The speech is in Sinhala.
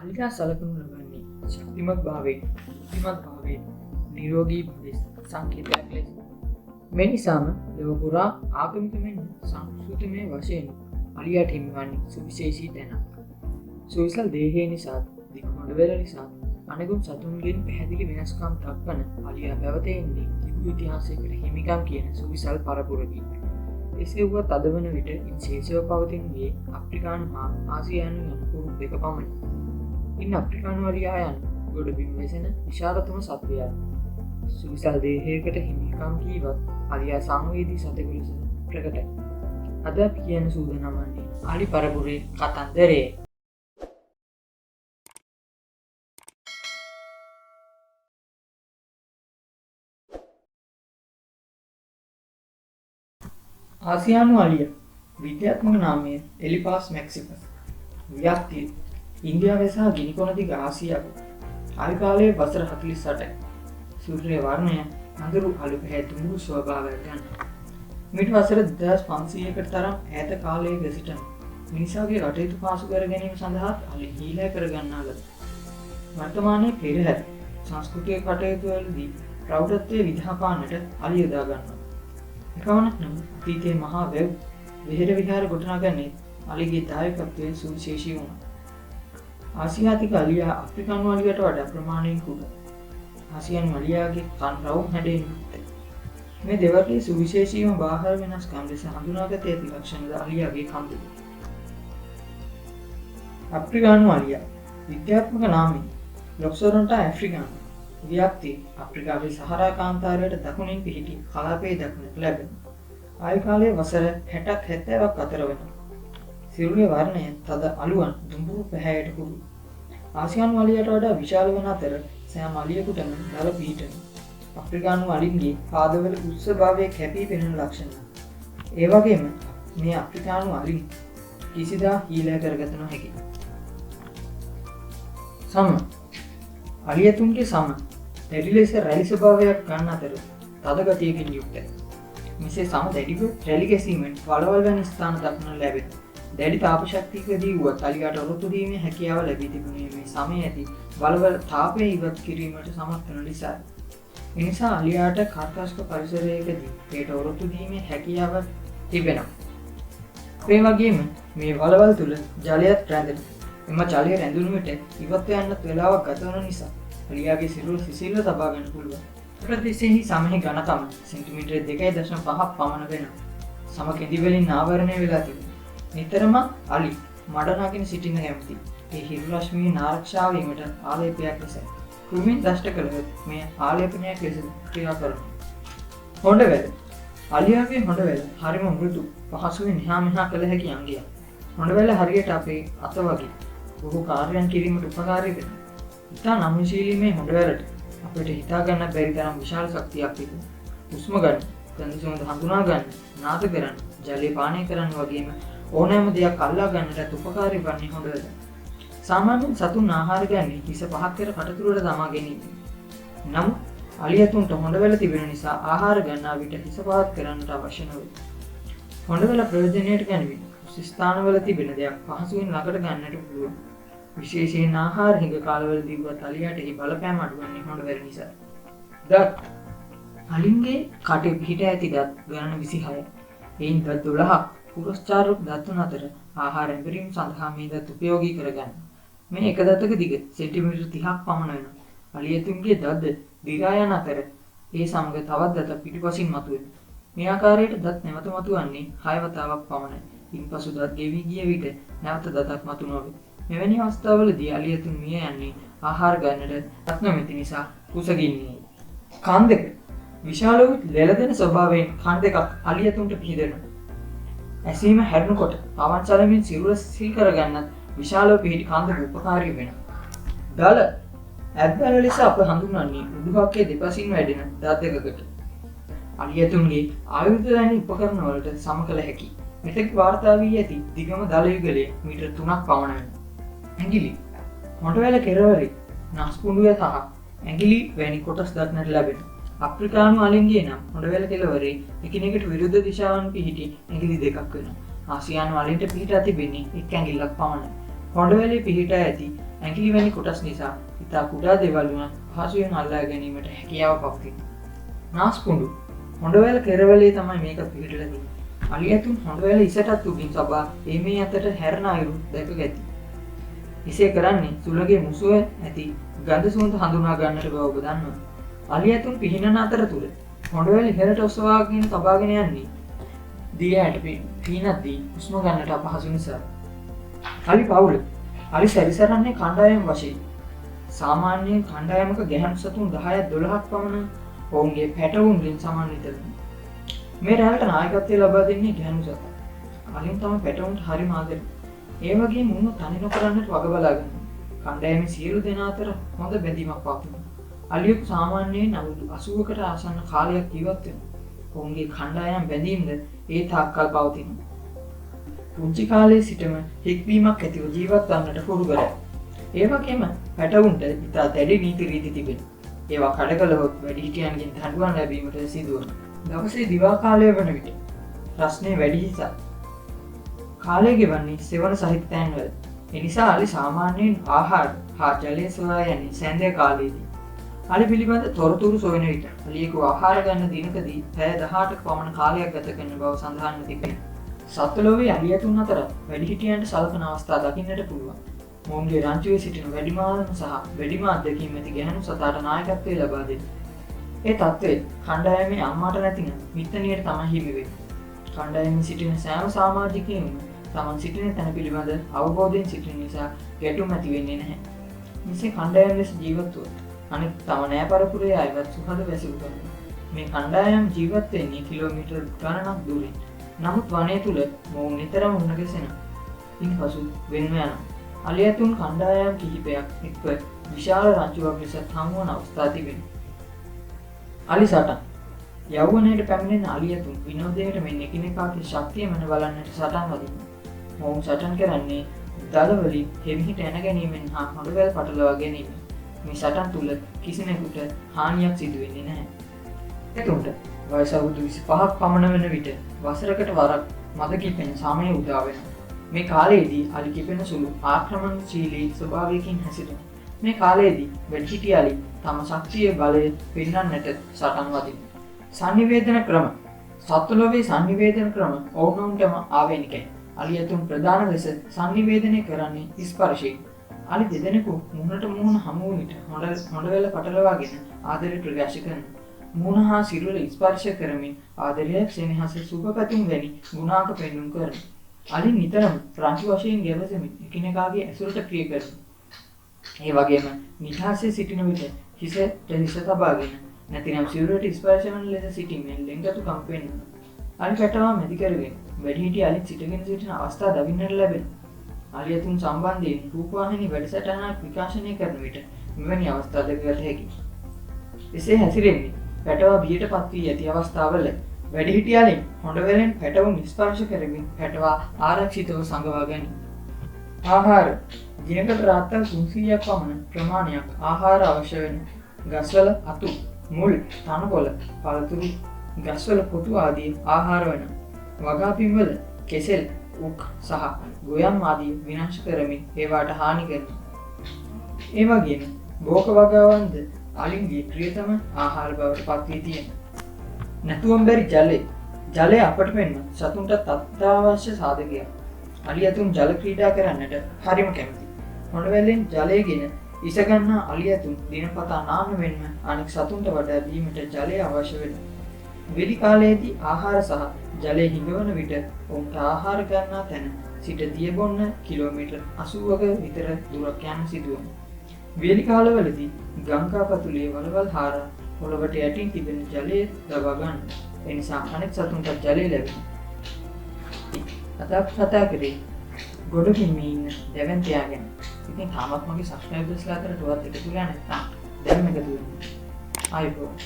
අලියා සලකනු ලබන්නේ ශක්තිමත් භාවයෙන්, බුද්ධිමත් භාවයෙන්, නිරෝගී භාවයෙන් සංකේතයක් ලෙස. මේ නිසාම ලොව පුරා ආගමික මෙන්ම සංස්කෘතිමය වශයෙන් අලියාට හිමිවන්නේ සුවිශේෂී තැනක්. සුවිසල් දේහය නිසා, දිග හොඬවැල නිසා අනෙකුත් සතුන්ගෙන් පැහැදිලි වෙනස්කම් දක්වන අලියා පැවතෙන්නේ තිබු ඉතිහාසයකට හිමිකම් කියන සුවිසල් පරපුරකි. එසේ වුවත් අද වන විට ඉන් ශේෂව පවතින්නේ අප්‍රිකානු හා ආසියානු යන කුරු දෙක පමණි. ඉන් අප්‍රිකානු අලියා යන ගොඩබිම් වෙසෙන විශාලතම සත්වයා. සුවිසල් දේහයකට හිමිකම් කීවත් අලියා සංවේදී සතෙකු ලෙස ප්‍රකටයි. අද අපි කියන සූදානම් වන්නේ අලි පරපුරේ කතන්දරය. ආසියානු අලියා විද්‍යාත්මක නාමය එලිපාස් මැක්සිකස්. ව්‍යාප්තිය ඉන්දියාවේ සහ ගිනිකොන දිග ආසියාවේ ආයු කාලය වසර 48යි. සූර්ය වර්ණය අඳුරු අලු පැහැදුණු ස්වභාවයක් ගන්න. මිට වසර 2500කට තරම් ඈත කාලයක සිටම මිනිසාගේ කටයුතු පාසු කර ගැනීම සඳහා අලි හීලෑ කර ගන්නා ලද. වර්තමානයේ පෙරහැර සංස්කෘතික කටයුතු වලදී ප්‍රෞಢත්වයේ විදහාපාන්නට අලි යොදා ගන්නවා. එකවනක් නම් අතීතයේ මහා වැව් විහෙර විහාර ගොඩනගන්නේ අලිගේ දායකත්වයෙන් සුවිශේෂී වුණා. ආසියාතික අලියා අප්‍රිකානු අලියට වඩා ප්‍රමාණයෙන් කුඩා. ආසියානු අලියාගේ කන් රවුම් හැඩයෙන් යුක්තයි. මේ දෙවර්ගයේ සුවිශේෂීම බාහිර වෙනස්කම් ලෙස හඳුනාගත ඇති ලක්ෂණ අලියාගේ කන් දෙක. අප්‍රිකානු අලියා විද්‍යාත්මක නාමය ලොක්සොරොන්ටා ඇෆ්‍රිකානු. ව්‍යාප්තිය අප්‍රිකාවේ සහරා කාන්තාරයට දකුණින් පිහිටි කලාපයේ දක්නට ලැබෙන. ආයු කාලය වසර 60ක් 70ක් අතර වෙනවා. සිරුරේ වර්ණය තද අලුවන් දුඹුරු පැහැයට කුඩු. ආසියානු අලියට වඩා විශාල වන අතර සෑම අලියෙකුටම දල පිහිටන. අප්‍රිකානු අලින්ගේ පාදවල උත්සභාවයේ කැපී පෙනෙන ලක්ෂණ. ඒ වගේම මේ අප්‍රිකානු අලින් කිසිදා හීලෑ කරගත නොහැකි. සම අලියතුන්ගේ සම දැඩි ලෙස රැලි ස්වභාවයක් ගන්න අතර තද ගතියකින් යුක්තයි. මෙසේ සම දැඩිව රැලි ගැසීමෙන් වලවල් වැනි ස්ථාන දක්නට ලැබෙන. දැඩි තාප ශක්තියකදී වුවත් අලියාට ඔරොත්තු දීමේ හැකියාව ලැබී තිබුණේ මේ සමයේ ඇති වලවල් තාපය ඉවත් කිරීමට සමත් වන නිසා. ඒ නිසා අලියාට කර්කශක පරිසරයකදී ඒට ඔරොත්තු දීමේ හැකියාව තිබෙනවා. ඒ වගේම මේ වලවල් තුල ජලයත් රැඳෙනවා. එම ජලය රැඳුණු විට ඉවත් යන්නත් වේලාවක් ගත වන නිසා අලියාගේ සිරුර සිසිල්ව තබා ගන්න පුළුවන්. ප්‍රදේශයේ සමහි ඝනකම සෙන්ටිමීටර් 2.5ක් පමණ වෙනවා. සම කෙඳි වලින් ආවරණය වෙලා තිබෙනවා. නිතරම අලි මඩ නගින සිටින කැමති. ඒ හිරු රශ්මියෙන් ආරක්ෂා වීමට ආලේපයක් ලෙසයි. කෘමීන් දෂ්ට කළොත් මේ ආලේපනයක් ලෙස ක්‍රියා කරනවා. හොඬවැල අලියාගේ හොඬවැල හරිම මෘදු පහසුවෙන් එහා මෙහා කළ හැකි අංගයක්. හොඬවැල හරියට අපේ අත වගේ බොහෝ කාර්යයන් කිරීමට උපකාරී වෙනවා. ඉතා නම්‍යශීලී මේ හොඬවැලට අපිට හිතා ගන්න බැරි තරම් විශාල ශක්තියක් තිබෙනවා. හුස්ම ගන්න, ගඳ සුවඳ හඳුනා ගන්න, නාද කරන්න, ජලය පානය කරන්න වගේම ඕනෑම දෙයක් අල්ලා ගන්නට උපකාරී වන්නේ හොඬවැල. සාමාන්‍යයෙන් සතුන් ආහාර ගන්නේ හිස පහත් කර කටතුරට දමා ගැනීම. නමුත් අලියතුන්ට හොඬවැල තිබෙන නිසා ආහාර ගන්නා විට හිස පහත් කරන්නට අවශ්‍ය නොවේ. හොඬවැල ප්‍රයෝජනයට ගැනීම ස්ථානවල තිබෙන දෙයක් පහසුවෙන් ළඟට ගන්නට පුළුවන්. විශේෂයෙන් ආහාර හිඟ කාලවලදී වත් අලියාට එහි බලපෑම අඩුවන්නේ හොඬවැල නිසා. දත් අලින්ගේ කටේ පිහිට ඇති දත් ගණන 26යි. එයින් දත් 12ක් පුරස්චාරක දත්තුන් අතර ආහාර ලැබීම සඳහා මේ දත් උපයෝගී කරගන්න. මේ එක දතක දිග සෙන්ටිමීටර් 30ක් පමණ වෙනවා. අලියතුන්ගේ දත් දිගා යන අතර ඒ සමග තවත් දතක් පිටුපසින් මතුවෙනවා. මේ ආකාරයට දත් නැවත මතුවන්නේ 6 වතාවක් පමණයි. ඉන්පසු දත් ගෙවි ගිය විට නැවත දතක් මතු නොවේ. මෙවැනි අවස්ථාවලදී අලියතුන් මිය යන්නේ ආහාර ගන්නට දත් නොමැති නිසා කුසගින්නේ. කන් දෙක විශාල වූ ලෙලදෙන ස්වභාවයෙන් කන් දෙකක් අලියතුන්ට පිහිදෙනවා. ඇසීම හැරුණකොට පවන් සලමින් සිරුර සිල් කරගන්නත් විශාලව පිහිටි කන් දෙක උපකාරී වෙනවා. දල ඇත්දල ලෙස අප හඳුන්වන්නේ උඩුහක්කේ දෙපසින් වැඩෙන දත් දෙකකට. අලියතුන්ගේ ආයුධ දැනි උපකරණ වලට සම කළ හැකි. මෙතෙක් වාර්තා වී ඇති දිගම දල යුගලය මීටර් 3ක් පමණ වෙනවා. ඇඟිලි හොඬවැල කෙරවරේ නස්පුඩුවේ සහ ඇඟිලි වැනි කොටස් දක්නට ලැබෙනවා. අප්‍රිකානු අලින්ගේ නම් හොඬවැල කෙළවරේ එකිනෙකට විරුද්ධ දිශාවන් පිහිටි ඇඟිලි දෙකක් වෙනවා. ආසියානු අලින්ට පිහිටා තිබෙන්නේ එක් ඇඟිල්ලක් පමණයි. හොඬවැලේ පිහිටා ඇති ඇඟිලි වැනි කොටස් නිසා ඉතා කුඩා දේවල් වුණත් පහසුවෙන් අල්ලා ගැනීමට හැකියාව පවතිනවා. නාස්පුඩු හොඬවැල කෙරවලේ තමයි මේක පිහිටලා තියෙන්නේ. අලි ඇතුන් හොඬවැල ඉසටත් උඩින් සබා මේ අතට හැරෙන අයුරු දැක ගැති. එසේ කරන්නේ සුළගේ මුසුව ඇති ගඳ සුවඳ හඳුනා ගන්නට බව ඔබ දන්නවා. අලි ඇතුන් පිහිනන අතරතුර හොඬවැල ඉහළට ඔසවාගෙන තබාගෙන යන්නේ දියයට පීනද්දී හුස්ම ගන්නට අපහසු නිසා. අලි පවුල අලි සැරිසරන්නේ කණ්ඩායම් වශයෙන්. සාමාන්‍යයෙන් කණ්ඩායමක ගැහැණු සතුන් 10ක් 12ක් පමණ ඔවුන්ගේ පැටවුන්ගෙන් සමන්විත වෙනවා. මේ රැල්ට නායකත්වය ලබා දෙන්නේ ගැහැණු සතා. අලින් තම පැටවුන්ට හරිම ආදරේ. ඒ වගේම මුණු තනි නොකරන්නට වග බලා ගන්නවා. කණ්ඩායමේ සියලු දෙනා අතර හොඳ බැඳීමක් පවතිනවා. අලියෙකු සාමාන්‍යයෙන් අවුරුදු 80කට ආසන්න කාලයක් ජීවත් වෙනවා. ඔවුන්ගේ කණ්ඩායම් බැඳීම්ද ඒ තාක්කල් පවතිනවා. පුංචි කාලයේ සිටම හික්වීමක් ඇතිව ජීවත් වන්නට පුරුදු කරයි. ඒ වගේම පැටවුන්ට ඉතා දැඩි නීති රීති තිබෙනවා. ඒවා කඩ කළහොත් වැඩිහිටියන්ගෙන් දඬුවම් ලැබීමට සිදු වෙනවා. දවසේ දිවා කාලය වන විට රස්නේ වැඩි නිසා කාලය ගෙවන්නේ සෙවන සහිත තැන්වල. ඒ නිසා අලි සාමාන්‍යයෙන් ආහාර හා ජලය සොයා යන්නේ සැන්දේ කාලයේදී. අලි පිළිබඳ තොරතුරු සොයන විට අලියෙකු ආහාර ගන්න දිනකදී පැය 18ක පමණ කාලයක් ගත කරන බව සඳහන්ව තිබේ. සත්වලෝවේ අලි ඇතුන් අතර වැඩිහිටියන්ට සලකන අවස්ථා දකින්නට පුළුවන්. මොවුන්ගේ රංචුවේ සිටින වැඩිමාල්ම සහ වැඩිම අත්දැකීම් ඇති ගැහැණු සතාට නායකත්වය ලබා දෙන. ඒ තත්ත්වය කණ්ඩායමේ අම්මාට නැතිනම් මිත්තණියට තමයි හිමි වෙන්නේ. කණ්ඩායමේ සිටින සෑම සමාජිකයෙක්ම තමන් සිටින තැන පිළිබඳ අවබෝධයෙන් සිටින නිසා ගැටුම් ඇති වෙන්නේ නැහැ. මෙසේ කණ්ඩායම් ලෙස ජීවත් වුවොත් අනෙක් තම නෑ පරපුරේ අයවත් සුහද වැසිරු කරනවා. මේ කණ්ඩායම් ජීවත් වෙන්නේ කිලෝමීටර් ගණනක් දුරින්. නමුත් වනය තුල මොවුන් නිතරම මුණ ගැසෙනවා. ඉන්පසු වෙන්ව යනවා. අලි ඇතුන් කණ්ඩායම් කිහිපයක් එක්ව විශාල රංචුවක් ලෙස හමුවන අවස්ථා තිබෙනවා. අලි සටන් යෞවනයට පැමිණෙන අලි ඇතුන් විනෝදයට මෙන් එකිනෙකාගේ ශක්තිය මන බලන්නට සටන් වදිනවා. මොවුන් සටන් කරන්නේ දලවලින් හෙමිහිට ඇන ගැනීමෙන් හා හොඬවැල් පටලවා ගැනීමෙන්. මේ සටන් තුල කිසිනෙකුට හානියක් සිදු වෙන්නේ නැහැ. එතකොට වයස අවුරුදු 25ක් පමණ වන විට වසරකට වරක් මද කිපෙන සමය උදා වෙනවා. මේ කාලයේදී අලි කිපෙන සුළු ආක්‍රමණශීලී ස්වභාවයකින් හැසිරෙනවා. මේ කාලයේදී වැඩිහිටි අලි තම ශක්තිය බලය පෙන්වන්නට සටන් වදිනවා. සංනිවේදන ක්‍රම සත්වලෝවේ සංනිවේදන ක්‍රම ඔවුනොවුන්ටම ආවේනිකයි. අලි ඇතුන් ප්‍රධාන ලෙස සංනිවේදනය කරන්නේ ස්පර්ශයෙන්. අලි දෙදෙනෙකු මුහුණට මුහුණ හමු වූ විට හොඬවැල පටලවාගෙන ආදරය ප්‍රකාශ කරනවා. මුහුණ හා සිරුර ස්පර්ශ කරමින් ආදරය, සෙනෙහස, සුබ පැතුම් වැනි ගුණාංග පෙන්වුම් කරනවා. අලි නිතරම රංචු වශයෙන් ගැවසෙමින් එකිනෙකාගේ ඇසුරට ප්‍රිය කරනවා. ඒ වගේම නිදහසේ සිටින විට හිසට හිස තබාගෙන නැතිනම් සිරුරට ස්පර්ශ වන ලෙස සිටීමෙන් ලෙන්ගතුකම් පෙන්වනවා. අලි පැටවා මැදි කරගෙන වැඩිහිටි අලිත් සිටගෙන සිටින අවස්ථා දකින්නට ලැබෙනවා. අලි ඇතුන් සම්බන්ධයෙන් රූපවාහිනී වැඩසටහනක් විකාශනය කරන විට මෙවැනි අවස්ථා දැකගත හැකියි. එසේ හැසිරෙන්නේ පැටවා බියට පත් වී ඇති අවස්ථාවල වැඩිහිටි අලින් හොඬවැලෙන් පැටවුන් ස්පර්ශ කරමින් පැටවා ආරක්ෂිතව සඟවා ගනී. ආහාර දිනකට රාත්තල් 300ක් පමණ ප්‍රමාණයක් ආහාර අවශ්‍ය වෙන ගස්වල අතු, මුල්, තනකොළ, පළතුරු, ගස්වල පොතු ආදී ආහාර වන වගාපින්වල කෙසෙල්, උක් සහ ගොයම් ආදී විනාශ කරමින් ඒවාට හානි කරනවා. ඒ වගේම බෝක වගාවන්ද අලින්ගේ ප්‍රියතම ආහාර බවට පත් වී තියෙනවා. නැතුවම් බැරි ජලය අපට මෙන්ම සතුන්ට අත්‍යවශ්‍ය සාධකයක්. අලි ඇතුන් ජල ක්‍රීඩා කරන්නට හරිම කැමතියි. හොඬවැලෙන් ජලය ගෙන ඉසගන්නා අලි ඇතුන් දිනපතා නාන මෙන්ම අනෙක් සතුන්ට වඩා බීමට ජලය අවශ්‍ය වෙනවා. වෙඩි කාලයේදී ආහාර සහ ජලය හිඟවන විට ඔවුන්ට ආහාර ගන්නා තැන සිට දියබොන්න කිලෝමීටර් 80ක විතර දුරක් යන්න සිදු වෙනවා. වේලි කාලවලදී ගංගා පතුලේ වලවල් හාරා පොළවට යටින් තිබෙන ජලය දවා ගන්න. ඒ නිසා අනෙක් සතුන්ට ජලය ලැබෙනවා. අදක් කතා කරේ ගොඩකින් මේ ඉන්න දැවැන්තයා ගැන. ඉතින් තාමත් මගේ සබ්ස්ක්‍රයිබර්ස්ලා අතර ටුවත් එකතු වෙලා නැත්නම් දැන් එකතු වෙන්න. ආයිබෝවන්.